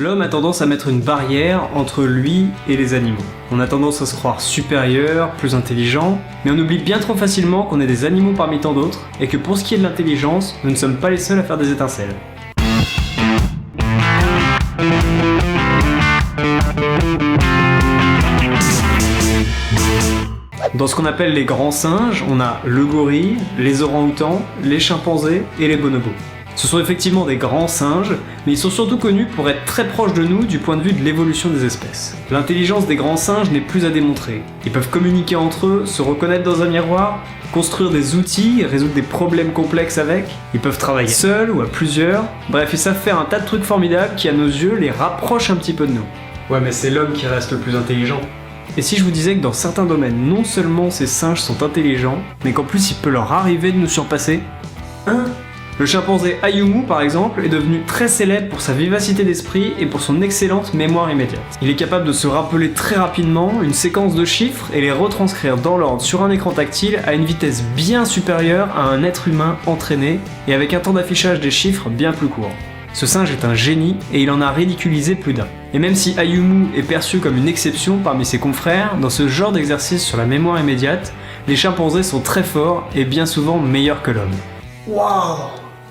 L'homme a tendance à mettre une barrière entre lui et les animaux. On a tendance à se croire supérieur, plus intelligent, mais on oublie bien trop facilement qu'on est des animaux parmi tant d'autres, et que pour ce qui est de l'intelligence, nous ne sommes pas les seuls à faire des étincelles. Dans ce qu'on appelle les grands singes, on a le gorille, les orang-outans, les chimpanzés et les bonobos. Ce sont effectivement des grands singes, mais ils sont surtout connus pour être très proches de nous du point de vue de l'évolution des espèces. L'intelligence des grands singes n'est plus à démontrer. Ils peuvent communiquer entre eux, se reconnaître dans un miroir, construire des outils, résoudre des problèmes complexes avec. Ils peuvent travailler seuls ou à plusieurs. Bref, ils savent faire un tas de trucs formidables qui, à nos yeux, les rapprochent un petit peu de nous. Ouais, mais c'est l'homme qui reste le plus intelligent. Et si je vous disais que dans certains domaines, non seulement ces singes sont intelligents, mais qu'en plus il peut leur arriver de nous surpasser? Le chimpanzé Ayumu, par exemple, est devenu très célèbre pour sa vivacité d'esprit et pour son excellente mémoire immédiate. Il est capable de se rappeler très rapidement une séquence de chiffres et les retranscrire dans l'ordre sur un écran tactile à une vitesse bien supérieure à un être humain entraîné et avec un temps d'affichage des chiffres bien plus court. Ce singe est un génie et il en a ridiculisé plus d'un. Et même si Ayumu est perçu comme une exception parmi ses confrères, dans ce genre d'exercice sur la mémoire immédiate, les chimpanzés sont très forts et bien souvent meilleurs que l'homme. Waouh!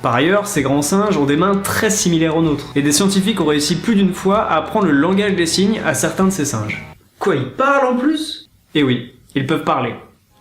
Par ailleurs, ces grands singes ont des mains très similaires aux nôtres, et des scientifiques ont réussi plus d'une fois à apprendre le langage des signes à certains de ces singes. Quoi, ils parlent en plus? Eh oui, ils peuvent parler.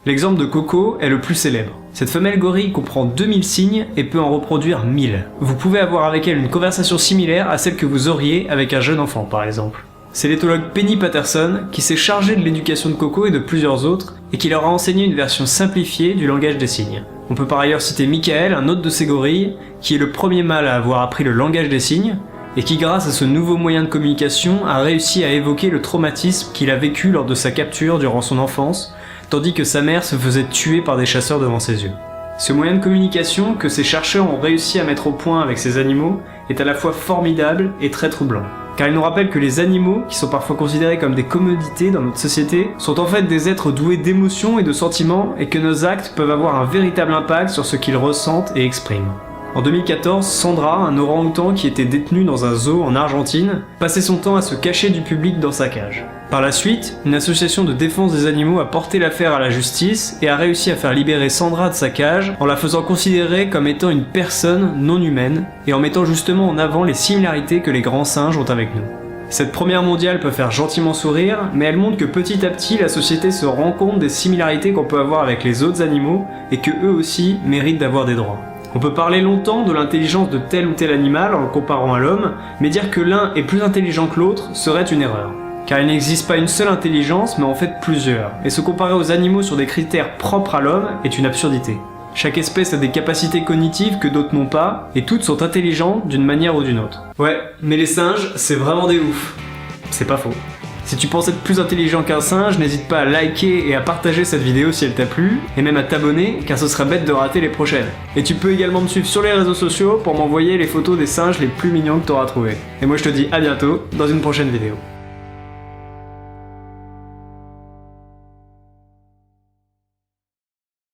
L'exemple de Coco est le plus célèbre. Cette femelle gorille comprend 2000 signes et peut en reproduire 1000. Vous pouvez avoir avec elle une conversation similaire à celle que vous auriez avec un jeune enfant par exemple. C'est l'éthologue Penny Patterson qui s'est chargée de l'éducation de Coco et de plusieurs autres et qui leur a enseigné une version simplifiée du langage des signes. On peut par ailleurs citer Michael, un autre de ces gorilles, qui est le premier mâle à avoir appris le langage des signes et qui grâce à ce nouveau moyen de communication a réussi à évoquer le traumatisme qu'il a vécu lors de sa capture durant son enfance, tandis que sa mère se faisait tuer par des chasseurs devant ses yeux. Ce moyen de communication que ces chercheurs ont réussi à mettre au point avec ces animaux est à la fois formidable et très troublant. Car il nous rappelle que les animaux, qui sont parfois considérés comme des commodités dans notre société, sont en fait des êtres doués d'émotions et de sentiments et que nos actes peuvent avoir un véritable impact sur ce qu'ils ressentent et expriment. En 2014, Sandra, un orang-outan qui était détenu dans un zoo en Argentine, passait son temps à se cacher du public dans sa cage. Par la suite, une association de défense des animaux a porté l'affaire à la justice et a réussi à faire libérer Sandra de sa cage en la faisant considérer comme étant une personne non humaine et en mettant justement en avant les similarités que les grands singes ont avec nous. Cette première mondiale peut faire gentiment sourire, mais elle montre que petit à petit la société se rend compte des similarités qu'on peut avoir avec les autres animaux et que eux aussi méritent d'avoir des droits. On peut parler longtemps de l'intelligence de tel ou tel animal en le comparant à l'homme, mais dire que l'un est plus intelligent que l'autre serait une erreur. Car il n'existe pas une seule intelligence, mais en fait plusieurs, et se comparer aux animaux sur des critères propres à l'homme est une absurdité. Chaque espèce a des capacités cognitives que d'autres n'ont pas, et toutes sont intelligentes d'une manière ou d'une autre. Ouais, mais les singes, c'est vraiment des oufs. C'est pas faux. Si tu penses être plus intelligent qu'un singe, n'hésite pas à liker et à partager cette vidéo si elle t'a plu, et même à t'abonner, car ce serait bête de rater les prochaines. Et tu peux également me suivre sur les réseaux sociaux pour m'envoyer les photos des singes les plus mignons que t'auras trouvés. Et moi je te dis à bientôt dans une prochaine vidéo.